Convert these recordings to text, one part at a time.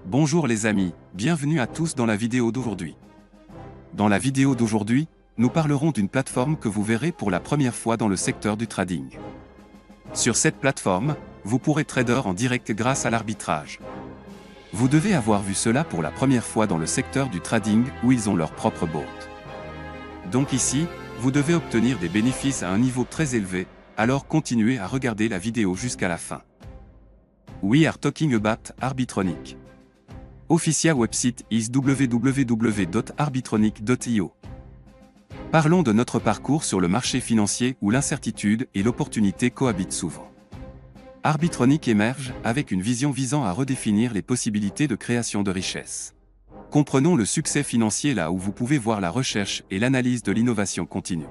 Bonjour les amis, bienvenue à tous dans la vidéo d'aujourd'hui. Dans la vidéo d'aujourd'hui, nous parlerons d'une plateforme que vous verrez pour la première fois dans le secteur du trading. Sur cette plateforme, vous pourrez trader en direct grâce à l'arbitrage. Vous devez avoir vu cela pour la première fois dans le secteur du trading où ils ont leur propre bot. Donc ici, vous devez obtenir des bénéfices à un niveau très élevé, alors continuez à regarder la vidéo jusqu'à la fin. We are talking about Arbitronic. Official website is www.arbitronic.io. Parlons de notre parcours sur le marché financier où l'incertitude et l'opportunité cohabitent souvent. Arbitronic émerge avec une vision visant à redéfinir les possibilités de création de richesse. Comprenons le succès financier là où vous pouvez voir la recherche et l'analyse de l'innovation continue.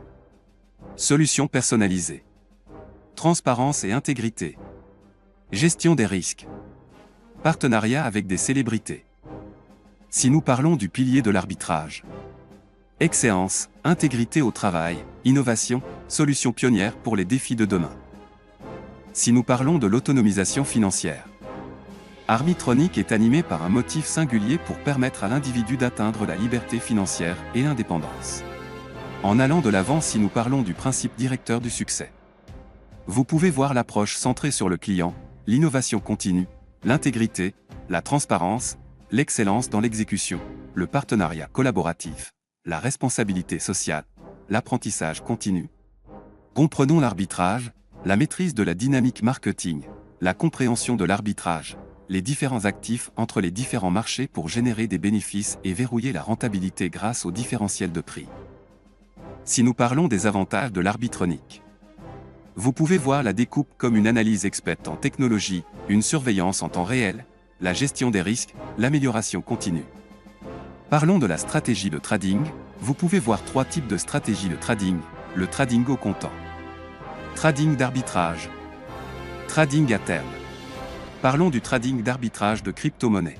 Solutions personnalisées. Transparence et intégrité. Gestion des risques. Partenariat avec des célébrités. Si nous parlons du pilier de l'arbitrage. Excellence, intégrité au travail, innovation, solutions pionnières pour les défis de demain. Si nous parlons de l'autonomisation financière. Arbitronic est animé par un motif singulier pour permettre à l'individu d'atteindre la liberté financière et l'indépendance. En allant de l'avant si nous parlons du principe directeur du succès. Vous pouvez voir l'approche centrée sur le client, l'innovation continue, l'intégrité, la transparence, l'excellence dans l'exécution, le partenariat collaboratif, la responsabilité sociale, l'apprentissage continu. Comprenons l'arbitrage, la maîtrise de la dynamique marketing, la compréhension de l'arbitrage, les différents actifs entre les différents marchés pour générer des bénéfices et verrouiller la rentabilité grâce au différentiel de prix. Si nous parlons des avantages de l'arbitronique. Vous pouvez voir la découpe comme une analyse experte en technologie, une surveillance en temps réel, la gestion des risques, l'amélioration continue. Parlons de la stratégie de trading, vous pouvez voir trois types de stratégies de trading, le trading au comptant, trading d'arbitrage, trading à terme. Parlons du trading d'arbitrage de crypto-monnaie.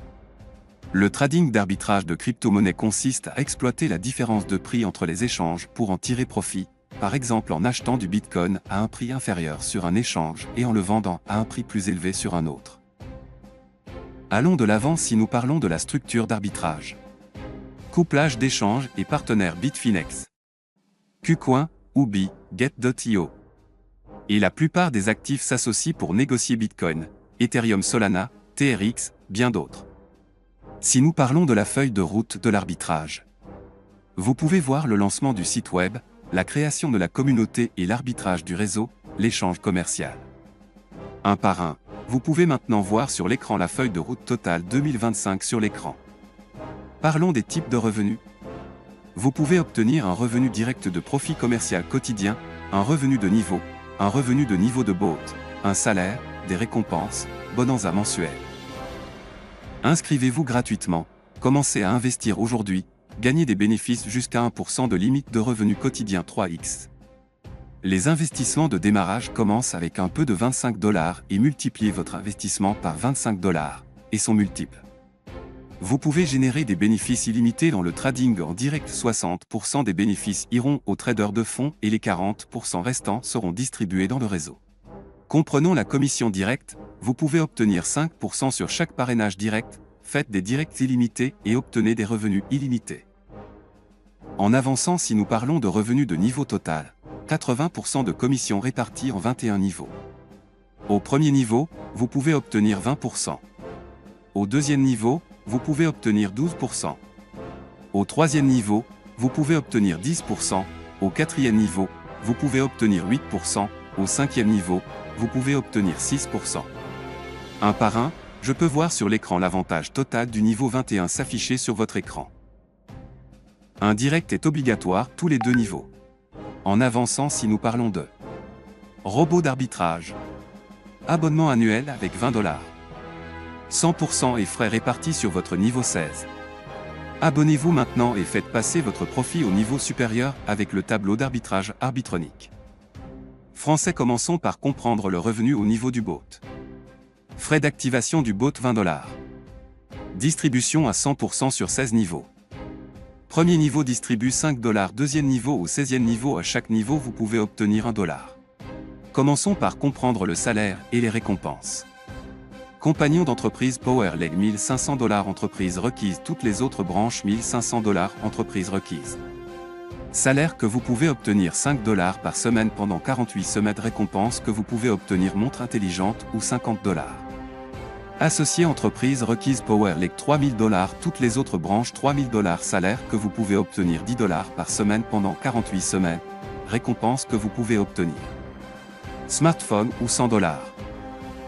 Le trading d'arbitrage de crypto-monnaie consiste à exploiter la différence de prix entre les échanges pour en tirer profit, par exemple en achetant du Bitcoin à un prix inférieur sur un échange et en le vendant à un prix plus élevé sur un autre. Allons de l'avant si nous parlons de la structure d'arbitrage. Couplage d'échanges et partenaires Bitfinex, KuCoin, Huobi, Get.io. Et la plupart des actifs s'associent pour négocier Bitcoin, Ethereum Solana, TRX, bien d'autres. Si nous parlons de la feuille de route de l'arbitrage. Vous pouvez voir le lancement du site web, la création de la communauté et l'arbitrage du réseau, l'échange commercial. Un par un, vous pouvez maintenant voir sur l'écran la feuille de route totale 2025 sur l'écran. Parlons des types de revenus. Vous pouvez obtenir un revenu direct de profit commercial quotidien, un revenu de niveau de bot, un salaire, des récompenses, bonanza mensuel. Inscrivez-vous gratuitement, commencez à investir aujourd'hui, gagnez des bénéfices jusqu'à 1% de limite de revenus quotidien 3x. Les investissements de démarrage commencent avec un peu de $25 et multipliez votre investissement par $25 et son multiple. Vous pouvez générer des bénéfices illimités dans le trading en direct. 60% des bénéfices iront aux traders de fonds et les 40% restants seront distribués dans le réseau. Comprenons la commission directe, vous pouvez obtenir 5% sur chaque parrainage direct, faites des directs illimités et obtenez des revenus illimités. En avançant si nous parlons de revenus de niveau total, 80% de commissions réparties en 21 niveaux. Au premier niveau, vous pouvez obtenir 20%. Au deuxième niveau, vous pouvez obtenir 12%. Au troisième niveau, vous pouvez obtenir 10%. Au quatrième niveau, vous pouvez obtenir 8%. Au cinquième niveau, vous pouvez obtenir 6%. Un par un, je peux voir sur l'écran l'avantage total du niveau 21 s'afficher sur votre écran. Un direct est obligatoire tous les deux niveaux. En avançant si nous parlons de robot d'arbitrage. Abonnement annuel avec $20. 100% et frais répartis sur votre niveau 16. Abonnez-vous maintenant et faites passer votre profit au niveau supérieur avec le tableau d'arbitrage Arbitronic. Français, commençons par comprendre le revenu au niveau du bot. Frais d'activation du bot $20. Distribution à 100% sur 16 niveaux. Premier niveau distribue $5, deuxième niveau au 16e niveau. À chaque niveau vous pouvez obtenir $1. Commençons par comprendre le salaire et les récompenses. Compagnon d'entreprise PowerLeg 1500 $, entreprise requise. Toutes les autres branches 1500 $, entreprise requise. Salaire que vous pouvez obtenir 5 $ par semaine pendant 48 semaines. Récompense que vous pouvez obtenir montre intelligente ou 50 $. Associé entreprise requise PowerLeg 3000 $. Toutes les autres branches 3000 $. Salaire que vous pouvez obtenir 10 $ par semaine pendant 48 semaines. Récompense que vous pouvez obtenir. Smartphone ou 100 $.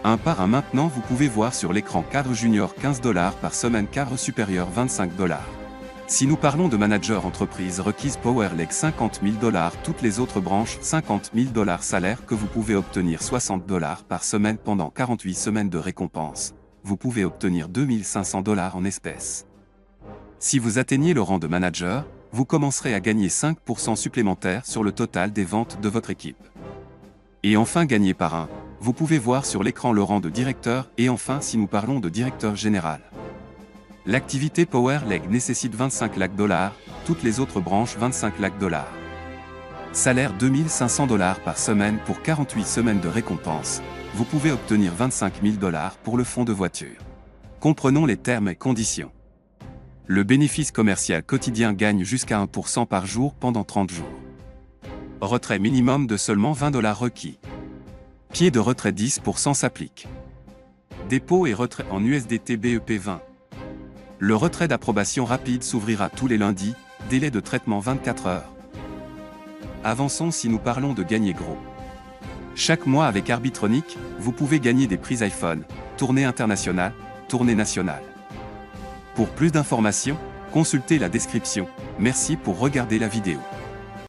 Un par un. Maintenant vous pouvez voir sur l'écran cadre junior 15 $ par semaine, cadre supérieur 25 $. Si nous parlons de manager entreprise requise PowerLeg 50 000 $, toutes les autres branches 50 000 $. Salaire que vous pouvez obtenir 60 $ par semaine pendant 48 semaines de récompense. Vous pouvez obtenir 2500 $ en espèces. Si vous atteignez le rang de manager, vous commencerez à gagner 5% supplémentaires sur le total des ventes de votre équipe. Et enfin gagner par un, vous pouvez voir sur l'écran le rang de directeur. Et enfin si nous parlons de directeur général. L'activité PowerLeg nécessite 25 lakhs $, toutes les autres branches 25 lakhs $. Salaire 2500 $ par semaine pour 48 semaines de récompense. Vous pouvez obtenir 25 000 $ pour le fonds de voiture. Comprenons les termes et conditions. Le bénéfice commercial quotidien gagne jusqu'à 1% par jour pendant 30 jours. Retrait minimum de seulement 20 $ requis. Pied de retrait 10% s'applique. Dépôt et retrait en USDT BEP 20. Le retrait d'approbation rapide s'ouvrira tous les lundis, délai de traitement 24 heures. Avançons si nous parlons de gagner gros. Chaque mois avec Arbitronic, vous pouvez gagner des prix iPhone, tournée internationale, tournée nationale. Pour plus d'informations, consultez la description. Merci pour regarder la vidéo.